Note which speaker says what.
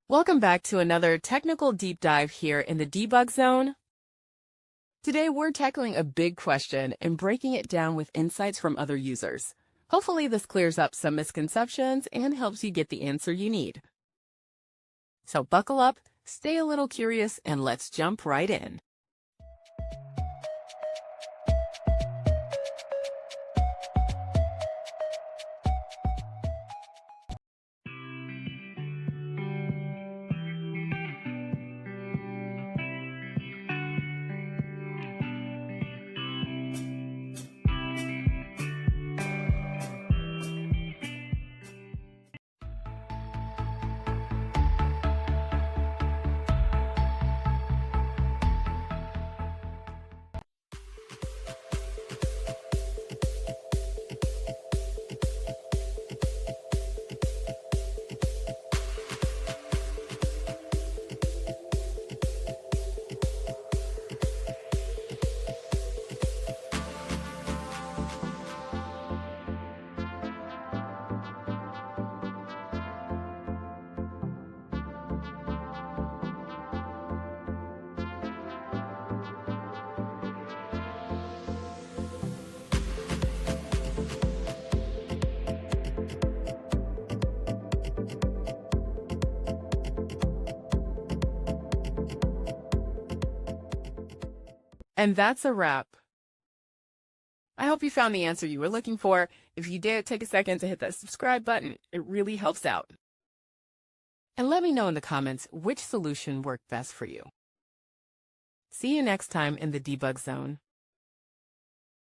Speaker 1: Welcome back to another technical deep dive here in the debug zone. Today we're tackling a big question and breaking it down with insights from other users. Hopefully this clears up some misconceptions and helps you get the answer you need. So buckle up, stay a little curious, and let's jump right in. And that's a wrap. I hope you found the answer you were looking for. If you did, take a second to hit that subscribe button. It really helps out. And let me know in the comments which solution worked best for you. See you next time in the debug zone.